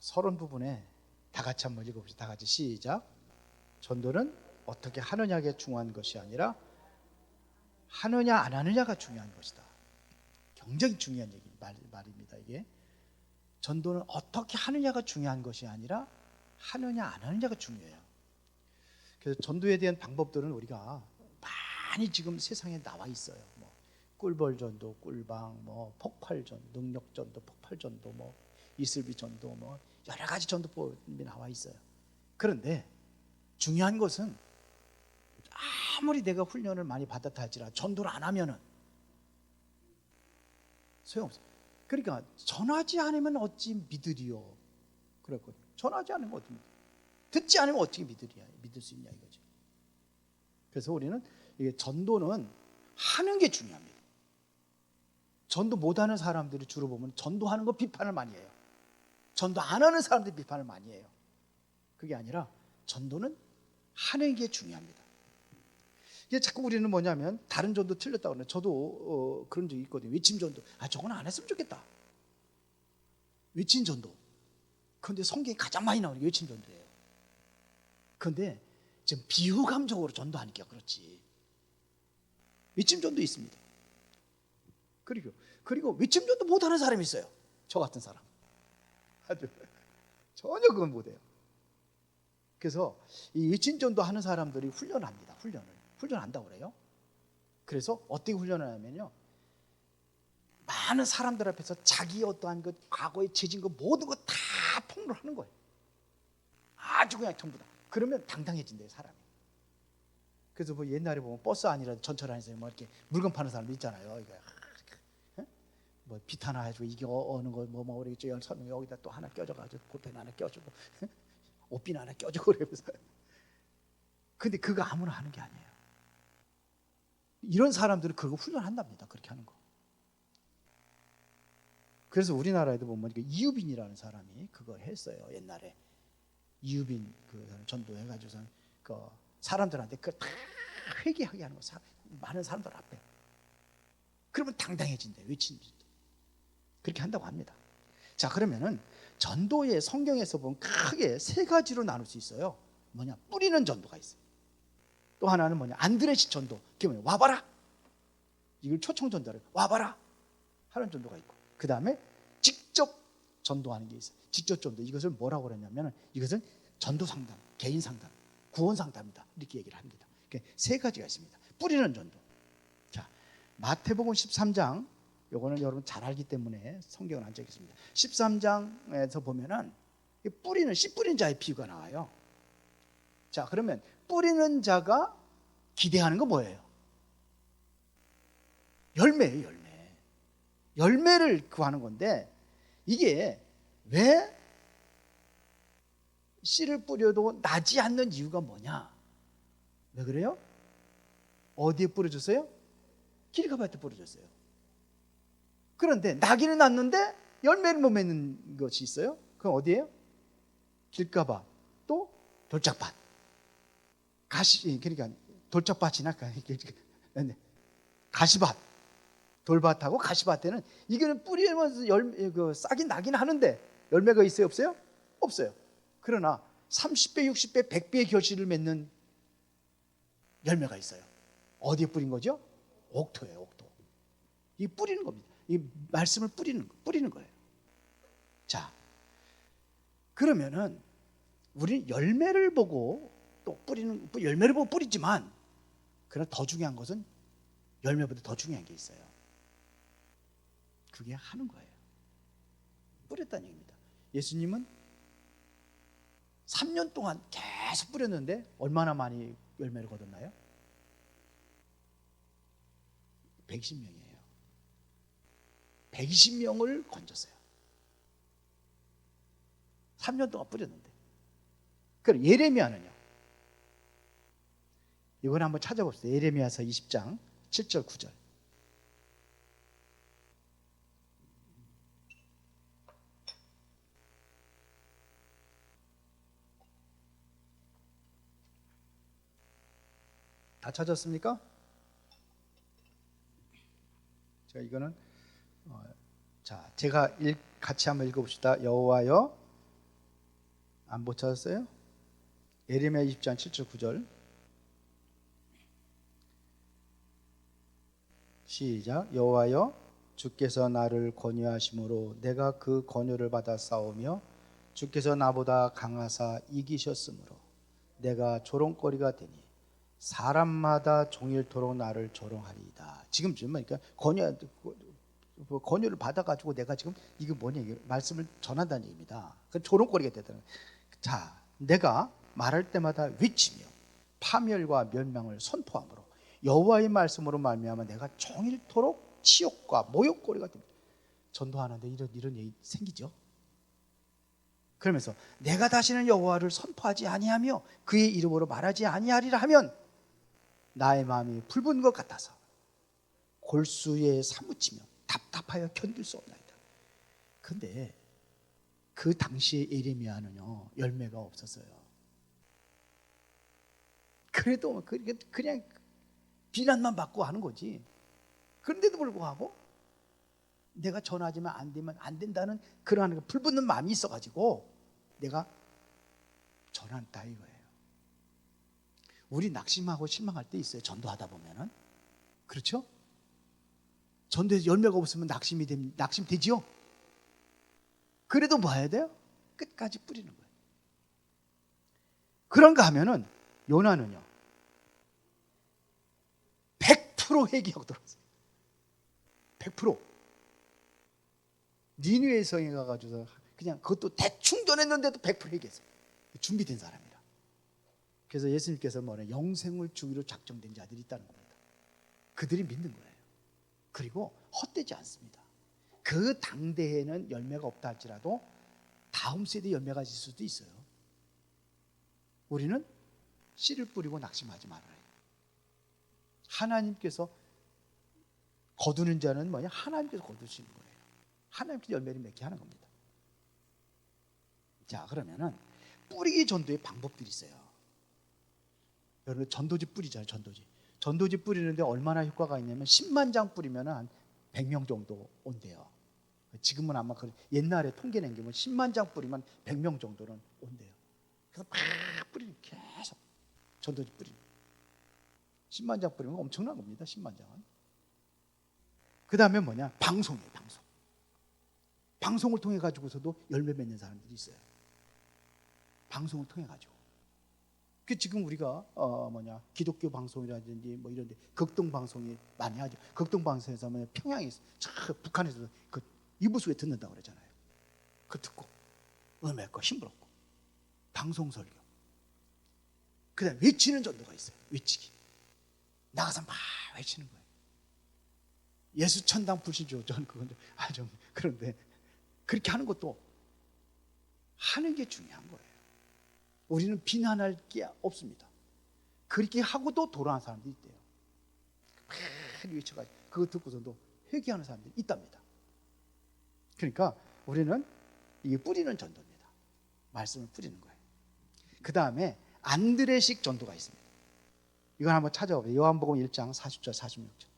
서론 부분에 다 같이 한번 읽어봅시다. 다 같이 시작. 전도는 어떻게 하느냐가 중요한 것이 아니라 하느냐 안 하느냐가 중요한 것이다. 굉장히 중요한 말입니다. 이게 전도는 어떻게 하느냐가 중요한 것이 아니라 하느냐 안 하느냐가 중요해요. 그래서 전도에 대한 방법들은 우리가 많이 지금 세상에 나와 있어요. 뭐 꿀벌 전도, 꿀방, 뭐 폭발 전도, 능력 전도, 폭발 전도, 뭐 이슬비 전도, 뭐 여러 가지 전도법이 나와 있어요. 그런데 중요한 것은 아무리 내가 훈련을 많이 받았다 할지라도 전도를 안 하면은 소용없어요. 그러니까 전하지 않으면 어찌 믿으리요? 그랬거든요. 전하지 않으면 어떻게 믿으리요? 듣지 않으면 어떻게 믿을 수 있냐 이거죠. 그래서 우리는 이게 전도는 하는 게 중요합니다. 전도 못하는 사람들이 주로 보면 전도하는 거 비판을 많이 해요. 전도 안 하는 사람들이 비판을 많이 해요. 그게 아니라 전도는 하는 게 중요합니다. 이게 자꾸 우리는 뭐냐면 다른 전도 틀렸다고 그러는데 저도 그런 적이 있거든요. 외침 전도. 저건 안 했으면 좋겠다. 외침 전도. 그런데 성경에 가장 많이 나오는 게 외침 전도예요. 그런데 지금 비유감적으로 전도하니까 그렇지. 외침 전도 있습니다. 그리고 외침 전도 못하는 사람이 있어요. 저 같은 사람. 아주 전혀 그건 못해요. 그래서 이 외침 전도 하는 사람들이 훈련합니다. 훈련한다고 그래요. 그래서 어떻게 훈련을 하냐면요, 많은 사람들 앞에서 자기 어떠한 것, 과거에 죄진 것 모든 거 다 폭로하는 거예요. 아주 그냥 전부 다. 그러면 당당해진대요, 사람이. 그래서 뭐 옛날에 보면 버스 안이라도 전철 안에서 뭐 이렇게 물건 파는 사람도 있잖아요. 이거 뭐 빛 하나 해주고 이게 어느 거 뭐 우리 설명 여기다 또 하나 껴줘가지고 볼펜 하나 껴주고 옷핀 하나 껴주고 그러면서. 근데 그거 아무나 하는 게 아니에요. 이런 사람들은 그거 훈련한답니다. 그렇게 하는 거. 그래서 우리나라에도 보면 이유빈이라는 사람이 그걸 했어요. 옛날에 이유빈 그 전도해가지고서 그 사람들한테 그걸 다 회개하게 하는 거. 많은 사람들 앞에. 그러면 당당해진대. 외친다. 그렇게 한다고 합니다. 자, 그러면은 전도의 성경에서 보면 크게 세 가지로 나눌 수 있어요. 뭐냐? 뿌리는 전도가 있어요. 또 하나는 뭐냐? 안드레식 전도. 그게 뭐냐? 와봐라. 이걸 초청 전도를 와봐라 하는 전도가 있고, 그 다음에 직접 전도하는 게 있어요. 직접 전도. 이것을 뭐라고 그러냐면 이것은 전도 상담, 개인 상담, 구원 상담이다. 이렇게 얘기를 합니다. 세 가지가 있습니다. 뿌리는 전도. 자, 마태복음 13장, 요거는 여러분 잘 알기 때문에 성경은 안 적겠습니다. 13장에서 보면은 뿌리는 씨 뿌린 자의 비유가 나와요. 자, 그러면 뿌리는 자가 기대하는 거 뭐예요? 열매예요, 열매. 열매를 구하는 건데, 이게 왜 씨를 뿌려도 나지 않는 이유가 뭐냐? 왜 그래요? 어디에 뿌려졌어요? 길가밭에 뿌려졌어요. 그런데 나기는 났는데 열매를 못 맺는 것이 있어요. 그건 어디예요? 길가밭, 또 돌짝밭. 그러니까 돌짝밭이나 가시밭, 돌밭하고 가시밭에는 이거는 뿌리면서 싹이 나긴 하는데 열매가 있어요, 없어요? 없어요. 그러나 30배, 60배, 100배의 결실을 맺는 열매가 있어요. 어디에 뿌린 거죠? 옥토예요, 옥토. 이 뿌리는 겁니다. 이 말씀을 뿌리는 거예요. 자, 그러면은 우리는 열매를 보고 또 열매를 보고 뿌리지만, 그러나 더 중요한 것은 열매보다 더 중요한 게 있어요. 그게 하는 거예요. 뿌렸다는 얘기입니다. 예수님은 3년 동안 계속 뿌렸는데 얼마나 많이 열매를 거뒀나요? 120명이에요. 120명을 건졌어요. 3년 동안 뿌렸는데. 그럼 예레미야는요? 이걸 한번 찾아봅시다. 예레미야서 20장 7절 9절. 다 찾았습니까? 자, 이거는 제가 같이 한번 읽어봅시다. 여호와여, 안 못 찾았어요? 예레미야 20장 7절 9절 시작. 여호와여 주께서 나를 권유하심으로 내가 그 권유를 받아 싸우며 주께서 나보다 강하사 이기셨으므로 내가 조롱거리가 되니 사람마다 종일토록 나를 조롱하리이다. 지금 그러니까 권유를 받아가지고 내가 지금 이게 뭐냐, 이게 말씀을 전한다는 얘기입니다. 그 조롱거리가 되더라고요. 자, 내가 말할 때마다 외치며 파멸과 멸망을 선포함으로 여호와의 말씀으로 말미암아 내가 종일토록 치욕과 모욕거리가 됩니다. 전도하는데 이런 얘기 생기죠. 그러면서 내가 다시는 여호와를 선포하지 아니하며 그의 이름으로 말하지 아니하리라 하면 나의 마음이 불붙는 것 같아서 골수에 사무치며 답답하여 견딜 수 없나이다. 근데 그 당시에 예레미야는요 열매가 없었어요. 그래도 그냥 비난만 받고 하는 거지. 그런데도 불구하고 내가 전하지만 안 되면 안 된다는 그러한 불붙는 마음이 있어가지고 내가 전한다 이거예요. 우리 낙심하고 실망할 때 있어요. 전도하다 보면은. 그렇죠? 전도에서 열매가 없으면 낙심 되지요? 그래도 뭐 해야 돼요? 끝까지 뿌리는 거예요. 그런가 하면은 요나는요 100% 회개하고 돌아왔어요. 100%. 니느웨 성에 가가지고 그냥 그것도 대충 전했는데도 100% 회개했어요. 준비된 사람이라. 그래서 예수님께서 뭐냐, 영생을 주기로 작정된 자들이 있다는 겁니다. 그들이 믿는 거예요. 그리고 헛되지 않습니다. 그 당대에는 열매가 없다 할지라도 다음 세대 열매가 있을 수도 있어요. 우리는 씨를 뿌리고 낙심하지 말아야 해요. 하나님께서 거두는 자는 뭐냐? 하나님께서 거두시는 거예요. 하나님께서 열매를 맺게 하는 겁니다. 자, 그러면은 뿌리기 전도의 방법들이 있어요. 여러분 전도지 뿌리잖아요. 전도지 뿌리는데 얼마나 효과가 있냐면 10만 장 뿌리면 한 100명 정도 온대요. 지금은 아마 옛날에 통계 낸 게 뭐 10만 장 뿌리면 100명 정도는 온대요. 그래서 막 뿌리는, 계속 전도지 뿌리는. 10만 장 뿌리면 엄청난 겁니다. 10만 장은. 그 다음에 뭐냐? 방송이에요. 방송을 통해 가지고서도 열매 맺는 사람들이 있어요. 방송을 통해 가지고. 그 지금 우리가 기독교 방송이라든지 뭐 이런데 극동 방송이 많이 하죠. 극동 방송에서 하면 평양에서 북한에서 그 이불 속에 듣는다고 그러잖아요. 그 듣고 은혜 있고 힘들었고 방송 설교. 그다음 외치는 전도가 있어요. 외치기. 나가서 막 외치는 거예요. 예수 천당 불신조, 저는 그건 좀 그런데 그렇게 하는 것도 하는 게 중요한 거예요. 우리는 비난할 게 없습니다. 그렇게 하고도 돌아온 사람들이 있대요. 막 외쳐가지고 그거 듣고서도 회개하는 사람들이 있답니다. 그러니까 우리는 이게 뿌리는 전도입니다. 말씀을 뿌리는 거예요. 그 다음에 안드레식 전도가 있습니다. 이걸 한번 찾아보세요. 요한복음 1장 40절 46절.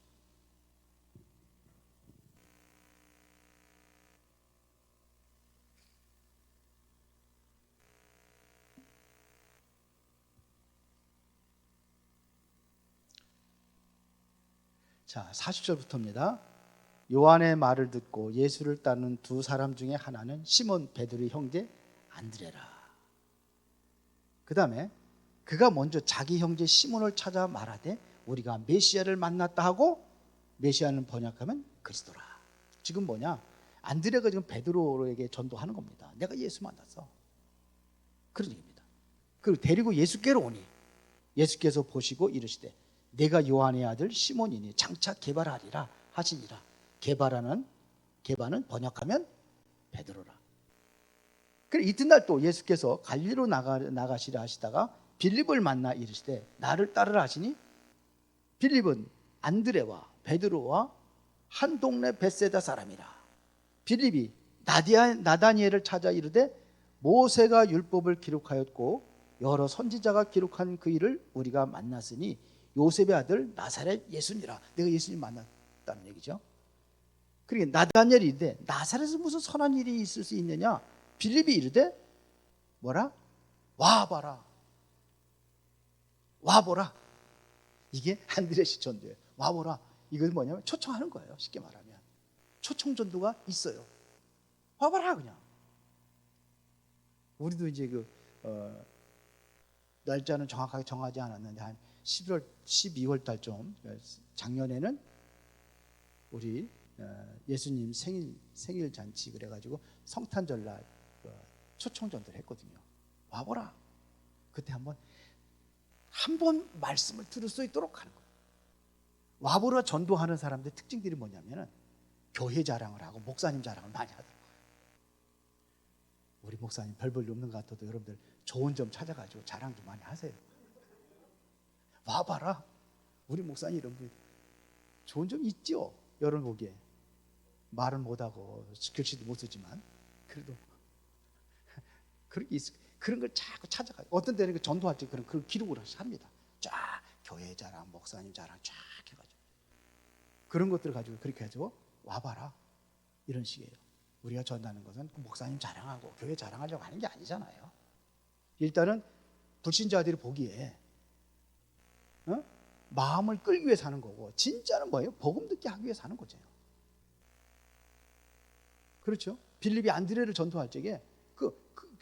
자, 40절부터입니다. 요한의 말을 듣고 예수를 따르는 두 사람 중에 하나는 시몬 베드로의 형제 안드레라. 그 다음에 그가 먼저 자기 형제 시몬을 찾아 말하되 우리가 메시아를 만났다 하고, 메시아는 번역하면 그리스도라. 지금 뭐냐? 안드레가 지금 베드로에게 전도하는 겁니다. 내가 예수 만났어. 그런 얘기입니다. 그리고 데리고 예수께로 오니 예수께서 보시고 이르시되 내가 요한의 아들 시몬이니 장차 게바라리라 하시니라. 게바는 번역하면 베드로라. 그래 이튿날 또 예수께서 갈리로 나가시라 하시다가 빌립을 만나 이르시되 나를 따르라 하시니 빌립은 안드레와 베드로와 한 동네 벳세다 사람이라. 빌립이 나다니엘을 찾아 이르되 모세가 율법을 기록하였고 여러 선지자가 기록한 그 일을 우리가 만났으니 요셉의 아들 나사렛 예수니라. 내가 예수님 만났다는 얘기죠. 그러니까 나다니엘이 이르되 나사렛에서 무슨 선한 일이 있을 수 있느냐? 빌립이 이르되 뭐라? 와봐라, 와보라. 이게 안드레시 전도예요. 와보라. 이건 뭐냐면 초청하는 거예요. 쉽게 말하면 초청 전도가 있어요. 와봐라 그냥. 우리도 이제 날짜는 정확하게 정하지 않았는데 한 11월, 12월 달쯤 작년에는 우리 예수님 생일 잔치 그래가지고 성탄절날 초청 전도를 했거든요. 와보라. 그때 한 번 말씀을 들을 수 있도록 하는 거예요. 와보라 전도하는 사람들의 특징들이 뭐냐면은 교회 자랑을 하고 목사님 자랑을 많이 하더라고요. 우리 목사님 별 볼 일 없는 것 같아도 여러분들 좋은 점 찾아가지고 자랑 좀 많이 하세요. 와봐라. 우리 목사님 여러분들 좋은 점 있죠? 여러분 보기에 말은 못하고 글씨도 못 쓰지만 그래도 그런 걸 자꾸 찾아가요. 어떤 때는 전도할 때 그런 기록을 합니다. 쫙 교회 자랑, 목사님 자랑 쫙 해가지고 그런 것들을 가지고 그렇게 해서 와봐라 이런 식이에요. 우리가 전하는 것은 목사님 자랑하고 교회 자랑하려고 하는 게 아니잖아요. 일단은 불신자들이 보기에 마음을 끌기 위해 사는 거고 진짜는 뭐예요? 복음 듣게 하기 위해 사는 거죠. 그렇죠? 빌립이 안드레를 전도할 적에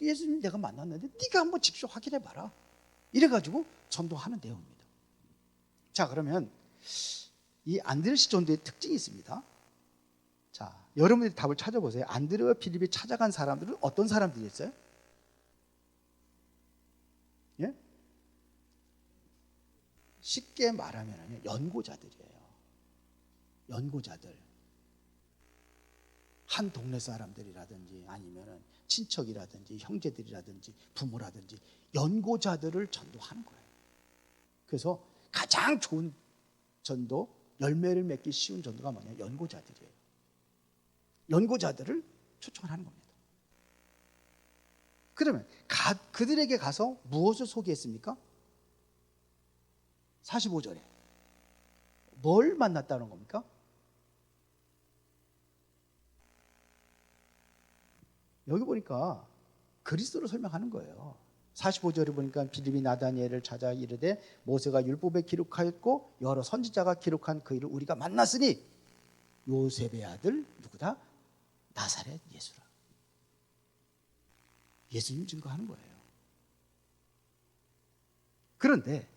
예수님 내가 만났는데 네가 한번 직접 확인해 봐라. 이래가지고 전도하는 내용입니다. 자, 그러면 이 안드레시 전도의 특징이 있습니다. 자, 여러분들이 답을 찾아보세요. 안드레와 빌립이 찾아간 사람들은 어떤 사람들이었어요? 예? 쉽게 말하면 연고자들이에요. 연고자들. 한 동네 사람들이라든지 아니면은 친척이라든지 형제들이라든지 부모라든지 연고자들을 전도하는 거예요. 그래서 가장 좋은 전도, 열매를 맺기 쉬운 전도가 뭐냐? 연고자들이에요. 연고자들을 초청하는 겁니다. 그러면 그들에게 가서 무엇을 소개했습니까? 45절에 뭘 만났다는 겁니까? 여기 보니까 그리스도를 설명하는 거예요. 45절에 보니까 빌립이 나다니엘을 찾아 이르되 모세가 율법에 기록하였고 여러 선지자가 기록한 그 일을 우리가 만났으니 요셉의 아들 누구다? 나사렛 예수라. 예수님 증거하는 거예요. 그런데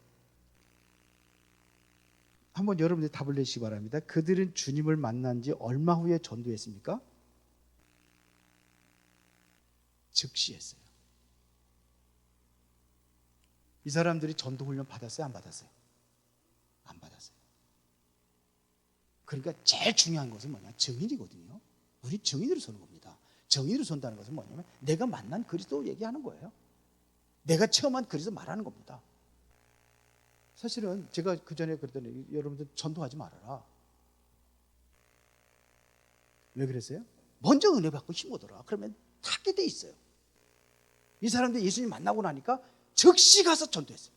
한번 여러분들이 답을 내시기 바랍니다. 그들은 주님을 만난 지 얼마 후에 전도했습니까? 즉시 했어요. 이 사람들이 전도 훈련 받았어요? 안 받았어요? 안 받았어요. 그러니까 제일 중요한 것은 뭐냐? 증인이거든요. 우리 증인으로 서는 겁니다. 증인으로 선다는 것은 뭐냐면 내가 만난 그리스도 얘기하는 거예요. 내가 체험한 그리스도 말하는 겁니다. 사실은 제가 그 전에 그랬더니 여러분들 전도하지 말아라. 왜 그랬어요? 먼저 은혜 받고 힘오더라. 그러면 타게 돼 있어요. 이 사람들 예수님 만나고 나니까 즉시 가서 전도했어요.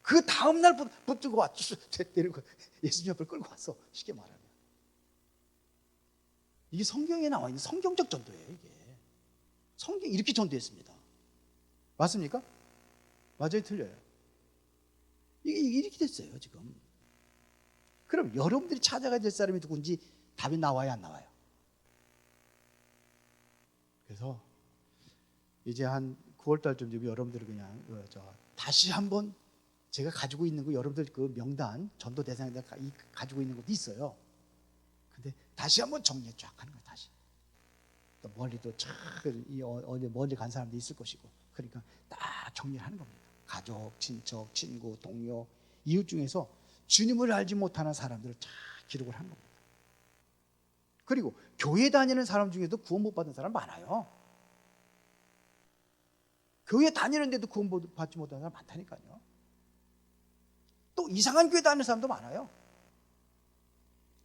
그 다음날 붙들고 왔어. 예수님 앞을 끌고 왔어. 쉽게 말하면. 이게 성경에 나와 있는 성경적 전도예요. 이게 성경이 이렇게 전도했습니다. 맞습니까? 맞아요? 틀려요? 이게 이렇게 됐어요 지금. 그럼 여러분들이 찾아가야 될 사람이 누군지 답이 나와요 안 나와요? 그래서 이제 한 9월달쯤 되면 여러분들이 그냥 다시 한번 제가 가지고 있는 거 여러분들 그 명단 전도 대상에 가지고 있는 것도 있어요. 근데 다시 한번 정리 쫙 하는 거예요. 다시 또 멀리도 어디 멀리 간 사람도 있을 것이고 그러니까 딱 정리를 하는 겁니다. 가족, 친척, 친구, 동료, 이웃 중에서 주님을 알지 못하는 사람들을 쫙 기록을 하는 겁니다. 그리고 교회 다니는 사람 중에도 구원 못 받은 사람 많아요. 교회 다니는데도 구원 받지 못하는 사람 많다니까요. 또 이상한 교회 다니는 사람도 많아요.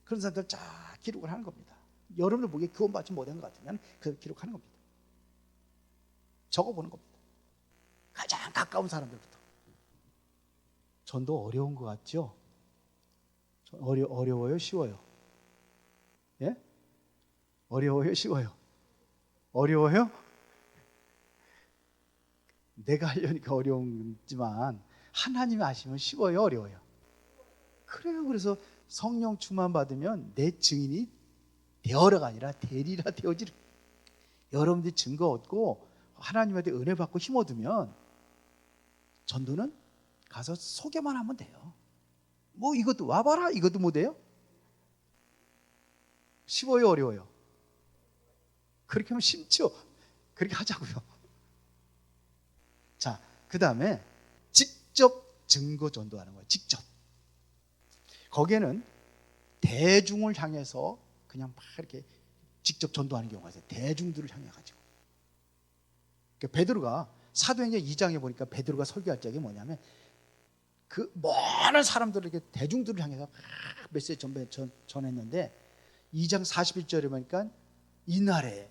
그런 사람들 쫙 기록을 하는 겁니다. 여러분들 보기에 구원 받지 못한 것 같으면 그 기록하는 겁니다. 적어보는 겁니다. 가장 가까운 사람들부터. 전도 어려운 것 같죠? 어려워요? 쉬워요? 예? 어려워요? 쉬워요? 어려워요? 내가 하려니까 어려운지만 하나님이 아시면 쉬워요, 어려워요? 그래요. 그래서 성령 충만 받으면 내 증인이 되어라가 아니라 되리라 되어지리. 여러분들이 증거 얻고 하나님한테 은혜 받고 힘 얻으면 전도는 가서 소개만 하면 돼요. 뭐 이것도 와봐라 이것도 못해요? 쉬워요, 어려워요? 그렇게 하면 쉽죠. 그렇게 하자고요. 자, 그 다음에 직접 증거 전도하는 거예요. 직접. 거기에는 대중을 향해서 그냥 막 이렇게 직접 전도하는 경우가 있어요. 대중들을 향해 가지고. 그러니까 베드로가 사도행전 2장에 보니까 베드로가 설교할 적이 뭐냐면 그 많은 사람들에게 대중들을 향해서 막 메시지 전했는데 2장 41절에 보니까 이날에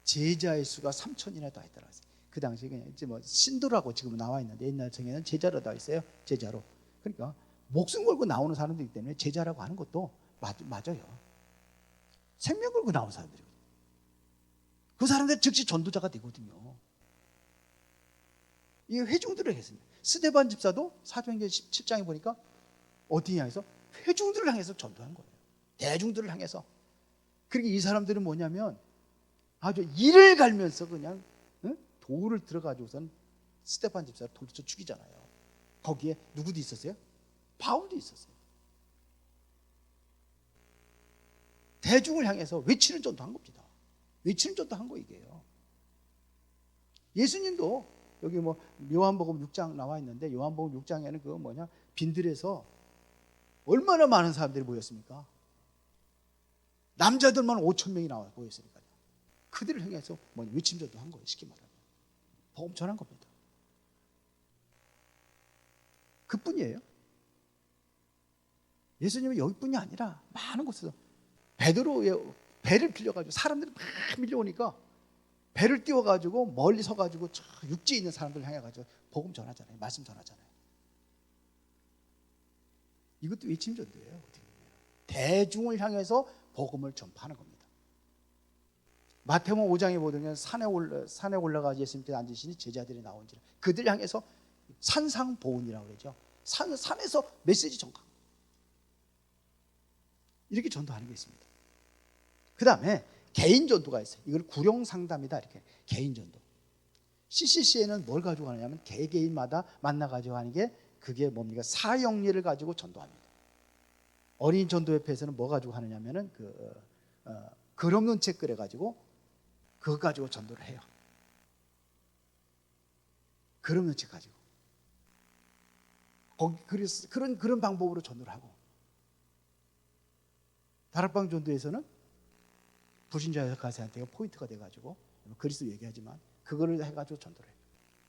제자의 수가 3,000이나 더 있더라고요. 그 당시에 그냥 이제 뭐 신도라고 지금 나와 있는데 옛날 성에는 제자로 나와 있어요. 제자로. 그러니까 목숨 걸고 나오는 사람들이기 때문에 제자라고 하는 것도 맞아요. 생명 걸고 나온 사람들이거든요. 그 사람들 즉시 전도자가 되거든요. 이게 회중들을 했습니다. 스데반 집사도 사도행전 17장에 보니까 어디 향해서 회중들을 향해서 전도한 거예요. 대중들을 향해서. 그러니까 이 사람들은 뭐냐면 아주 이를 갈면서 그냥 돌을 들어가지고선 스데반 집사를 돌쳐 죽이잖아요. 거기에 누구도 있었어요? 바울도 있었어요. 대중을 향해서 외치는 전도한 겁니다. 외치는 전도한 거 이게요. 예수님도 여기 뭐 요한복음 6장 나와 있는데 요한복음 6장에는 그 뭐냐 빈들에서 얼마나 많은 사람들이 모였습니까? 남자들만 5,000명이 나와 모였으니까요. 그들을 향해서 뭐냐 외침 전도한 거예요. 쉽게 말하면 복음 전한 겁니다. 그뿐이에요. 예수님은 여기뿐이 아니라 많은 곳에서 베드로의 배를 빌려가지고 사람들이 막 밀려오니까 배를 띄워가지고 멀리 서가지고 저 육지에 있는 사람들 향해가지고 복음 전하잖아요. 말씀 전하잖아요. 이것도 외침 전도예요. 대중을 향해서 복음을 전파하는 겁니다. 마태복음 5장에 보면 산에 올라가 예수님께 앉으시니 제자들이 나온지라 그들 향해서 산상보훈이라고 그러죠. 산에서 메시지 전파. 이렇게 전도하는 게 있습니다. 그 다음에 개인 전도가 있어요. 이걸 구룡상담이다 이렇게 개인 전도. CCC에는 뭘 가지고 하느냐면 개개인마다 만나가지고 하는 게 그게 뭡니까? 사형리를 가지고 전도합니다. 어린이 전도협회에서는 뭐 가지고 하느냐면은 글 없는 책 그래가지고 그거 가지고 전도를 해요. 글 없는 책 가지고. 그래서 그런 방법으로 전도를 하고. 다락방 전도에서는 불신자 가세한테가 포인트가 돼가지고 그리스도 얘기하지만 그거를 해가지고 전도를 해요.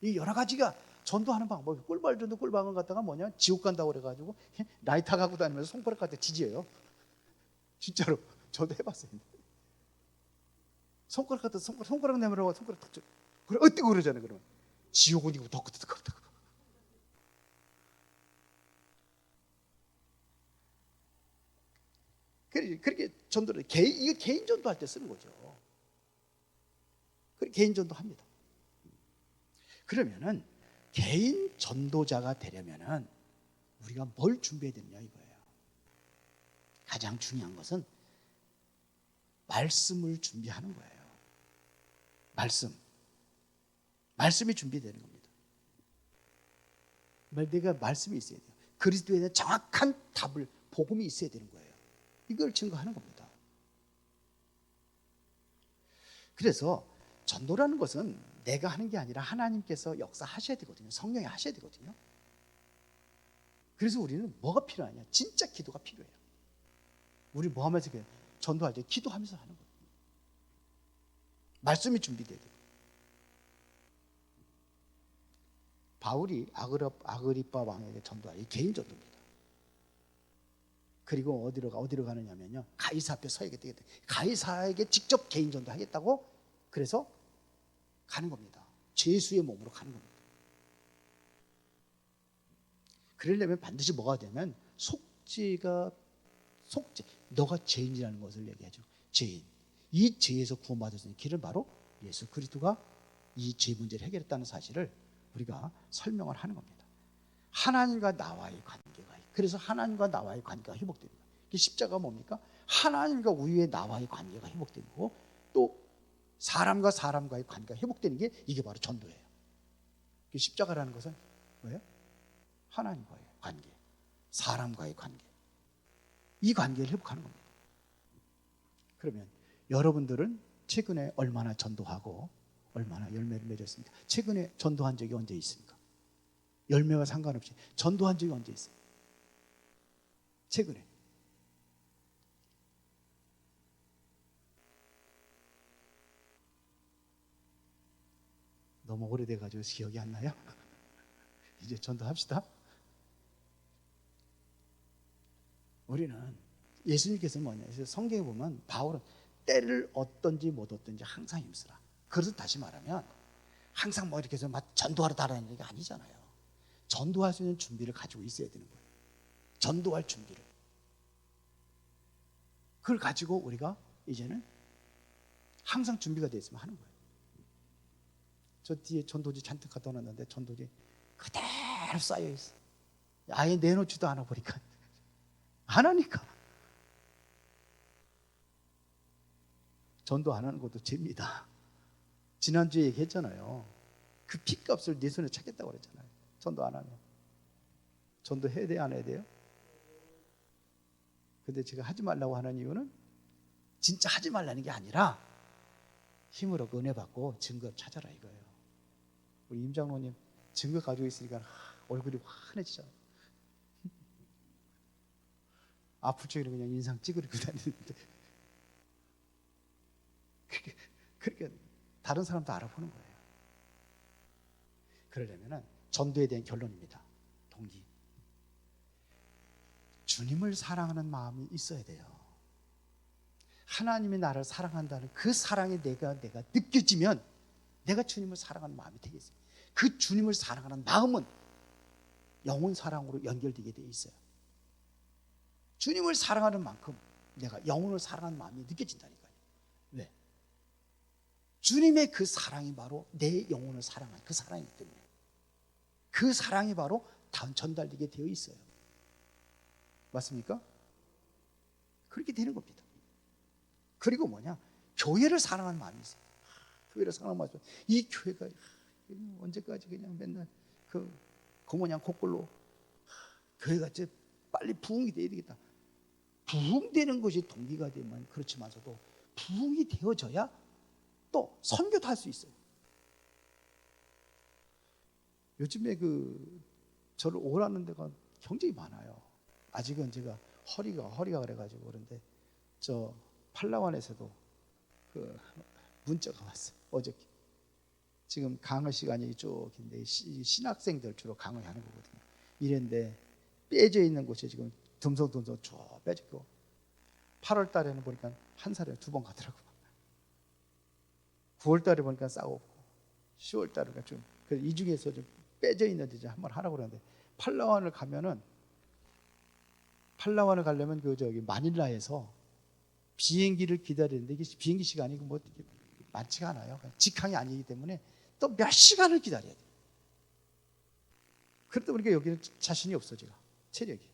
이 여러 가지가 전도하는 방법이 꿀벌 전도 꿀방울 갖다가 뭐냐 지옥 간다고 그래가지고 라이터 갖고 다니면서 손가락 갖다 지지해요. 진짜로 저도 해봤어요. 손가락 갖다 손가락 내밀어 손가락 탁 그래 어때고 그러잖아요. 그러면 지옥은 이거 더 끄덕끄덕. 그렇게 전도를 이거 개인 전도할 때 쓰는 거죠. 그렇게 개인 전도합니다. 그러면은 개인 전도자가 되려면은 우리가 뭘 준비해야 되느냐 이거예요. 가장 중요한 것은 말씀을 준비하는 거예요. 말씀이 준비되는 겁니다. 내가 말씀이 있어야 돼요. 그리스도에 대한 정확한 답을 복음이 있어야 되는 거예요. 이걸 증거하는 겁니다. 그래서 전도라는 것은 내가 하는 게 아니라 하나님께서 역사하셔야 되거든요. 성령이 하셔야 되거든요. 그래서 우리는 뭐가 필요하냐? 진짜 기도가 필요해요. 우리 뭐 하면서 전도할 때 기도하면서 하는 거예요. 말씀이 준비돼야 돼요. 바울이 아그리빠 왕에게 전도할 개인 전도입니다. 그리고 어디로 가느냐면요. 가이사 앞에 서야겠다. 가이사에게 직접 개인 전도하겠다고 그래서 가는 겁니다. 죄수의 몸으로 가는 겁니다. 그러려면 반드시 뭐가 되면 속죄 너가 죄인이라는 것을 얘기하죠. 죄인. 이 죄에서 구원받을 수 있는 길은 바로 예수 그리스도가 이 죄 문제를 해결했다는 사실을 우리가 설명을 하는 겁니다. 하나님과 나와의 관계가, 그래서 하나님과 나와의 관계가 회복되는 거예요. 십자가가 뭡니까? 하나님과 우리의 나와의 관계가 회복되는 거고, 또 사람과 사람과의 관계가 회복되는 게 이게 바로 전도예요. 십자가라는 것은 뭐예요? 하나님과의 관계, 사람과의 관계, 이 관계를 회복하는 겁니다. 그러면 여러분들은 최근에 얼마나 전도하고 얼마나 열매를 맺었습니까? 최근에 전도한 적이 언제 있습니까? 열매와 상관없이 전도한 적이 언제 있어요? 최근에. 너무 오래돼가지고 기억이 안 나요? 이제 전도합시다. 우리는 예수님께서 뭐냐, 성경에 보면 바울은 때를 얻든지 못 얻든지 항상 힘쓰라. 그래서 다시 말하면 항상 뭐 이렇게 해서 막 전도하러 다니는 게 아니잖아요. 전도할 수 있는 준비를 가지고 있어야 되는 거예요. 전도할 준비를. 그걸 가지고 우리가 이제는 항상 준비가 되어 있으면 하는 거예요. 저 뒤에 전도지 잔뜩 갖다 놨는데 전도지 그대로 쌓여 있어. 아예 내놓지도 않아 보니까 안 하니까. 전도 안 하는 것도 죄입니다. 지난주에 얘기했잖아요. 그 핏값을 네 손에 찾겠다고 그랬잖아요. 전도 안 하면. 전도 해야 돼요, 안 해야 돼요? 근데 제가 하지 말라고 하는 이유는 진짜 하지 말라는 게 아니라 힘으로 은혜 받고 증거 찾아라 이거예요. 우리 임 장로님 증거 가지고 있으니까 얼굴이 환해지잖아요. 아플 적에는 그냥 인상 찌그리고 다니는데 그렇게 다른 사람도 알아보는 거예요. 그러려면 전도에 대한 결론입니다. 동기. 주님을 사랑하는 마음이 있어야 돼요. 하나님이 나를 사랑한다는 그 사랑이 내가 느껴지면 내가 주님을 사랑하는 마음이 되겠어요. 그 주님을 사랑하는 마음은 영혼 사랑으로 연결되게 돼 있어요. 주님을 사랑하는 만큼 내가 영혼을 사랑하는 마음이 느껴진다니까요. 왜? 주님의 그 사랑이 바로 내 영혼을 사랑하는 그 사랑이기 때문에 그 사랑이 바로 전달되게 되어 있어요. 맞습니까? 그렇게 되는 겁니다. 그리고 뭐냐? 교회를 사랑하는 마음이 있어요. 교회를 사랑하는 마음이 있어요. 이 교회가 언제까지 그냥 맨날 그 고모냥 코꼴로 교회가 이제 빨리 부흥이 돼야 되겠다. 부흥되는 것이 동기가 되면 그렇지만서도 부흥이 되어져야 또 선교도 할 수 있어요. 요즘에 저를 오라는 데가 굉장히 많아요. 아직은 제가 허리가 그래가지고 그런데 저 팔라완에서도 그 문자가 왔어요. 어저께. 지금 강의 시간이 쭉인데 신학생들 주로 강의하는 거거든요. 이랬는데 빼져 있는 곳에 지금 듬성듬성 쭉 빼져 있고 8월 달에는 보니까 한 살에 2번 가더라고요. 9월 달에 보니까 싸우고 10월 달에 좀 이 중에서 좀 빼져 있는데 이제 한번 하라고 그러는데 팔라완을 가려면 마닐라에서 비행기를 기다리는데 이게 비행기 시간이 뭐 많지가 않아요. 직항이 아니기 때문에 또 몇 시간을 기다려야 돼요. 그러다 보니까 여기는 자신이 없어 제가 체력이.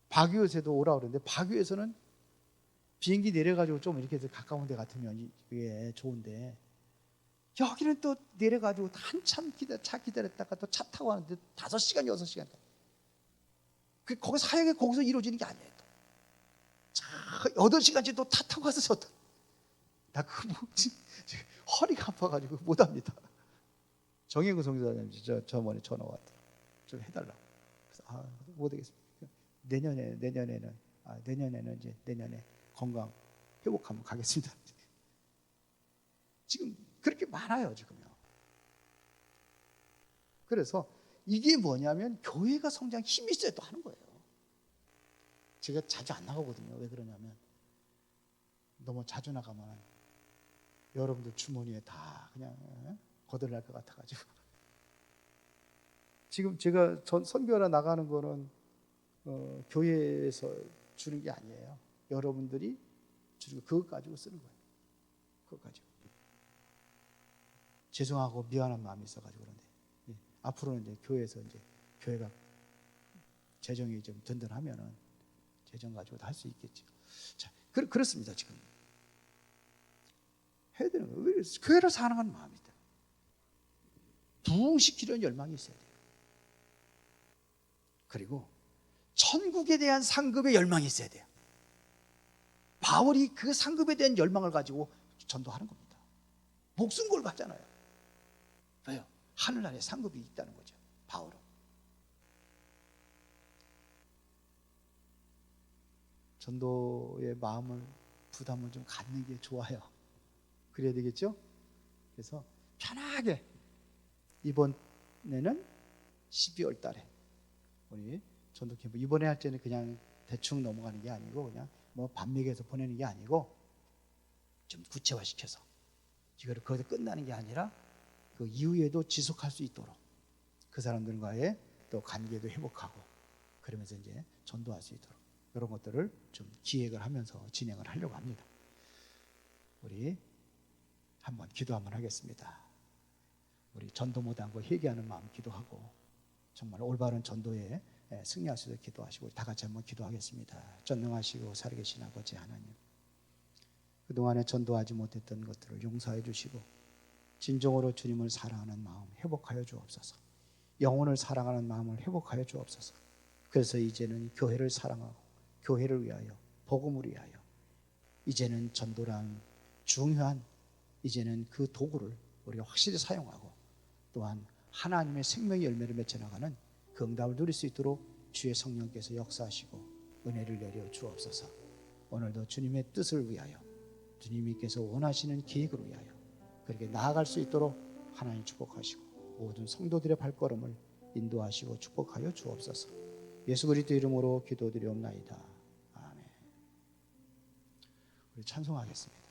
바규에서도 오라고 그러는데 바규에서는 비행기 내려가지고 좀 이렇게 해서 가까운 데 같으면 이게 좋은데 여기는 또 내려가지고 한참 차 기다렸다가 또 차 타고 하는데 5시간 6시간 거기 사역이 거기서 이루어지는 게 아니에요. 8시간째 또 차 타고 가서 졌다. 나 허리가 아파가지고 못합니다. 정혜구 성교사님 저번에 전화 왔다. 좀 해달라고. 그래서 못하겠습니다. 내년에는 이제 내년에 건강 회복하면 가겠습니다. 지금 그렇게 많아요 지금요. 그래서 이게 뭐냐면 교회가 성장 힘이 있어야 또 하는 거예요. 제가 자주 안 나가거든요. 왜 그러냐면 너무 자주 나가면 여러분들 주머니에 다 그냥 거들날 것 같아가지고 지금 제가 선교하러 나가는 거는 교회에서 주는 게 아니에요. 여러분들이 주는 그것 가지고 쓰는 거예요. 그것 가지고. 죄송하고 미안한 마음이 있어가지고 그런데 앞으로는 이제 교회에서 이제 교회가 재정이 좀 든든하면은 재정 가지고 할 수 있겠죠. 자, 그렇습니다. 지금 해야 되는 거예요. 교회를 사랑하는 마음이다. 부흥시키려는 열망이 있어야 돼요. 그리고 천국에 대한 상급의 열망이 있어야 돼요. 바울이 그 상급에 대한 열망을 가지고 전도하는 겁니다. 목숨 걸고 하잖아요. 왜요? 하늘나라에 상급이 있다는 거죠. 바울은. 전도의 마음을 부담을 좀 갖는 게 좋아요. 그래야 되겠죠? 그래서 편하게 이번에는 12월 달에 우리 전도 캠프 이번에 할 때는 그냥 대충 넘어가는 게 아니고 그냥 뭐 반맥에서 보내는 게 아니고 좀 구체화시켜서 이거를 거기서 끝나는 게 아니라 그 이후에도 지속할 수 있도록 그 사람들과의 또 관계도 회복하고 그러면서 이제 전도할 수 있도록 이런 것들을 좀 기획을 하면서 진행을 하려고 합니다. 우리 한번 기도 한번 하겠습니다. 우리 전도 못한 거 회개하는 마음 기도하고 정말 올바른 전도에 승리할 수 있도록 기도하시고 다 같이 한번 기도하겠습니다. 전능하시고 살아계신 아버지 하나님, 그동안에 전도하지 못했던 것들을 용서해 주시고 진정으로 주님을 사랑하는 마음 회복하여 주옵소서. 영혼을 사랑하는 마음을 회복하여 주옵소서. 그래서 이제는 교회를 사랑하고 교회를 위하여 복음을 위하여 이제는 전도란 중요한 이제는 그 도구를 우리가 확실히 사용하고 또한 하나님의 생명의 열매를 맺혀나가는 그 응답을 누릴 수 있도록 주의 성령께서 역사하시고 은혜를 내려 주옵소서. 오늘도 주님의 뜻을 위하여 주님께서 원하시는 계획을 위하여 그렇게 나아갈 수 있도록 하나님 축복하시고 모든 성도들의 발걸음을 인도하시고 축복하여 주옵소서. 예수 그리스도 이름으로 기도드리옵나이다. 아멘. 우리 찬송하겠습니다.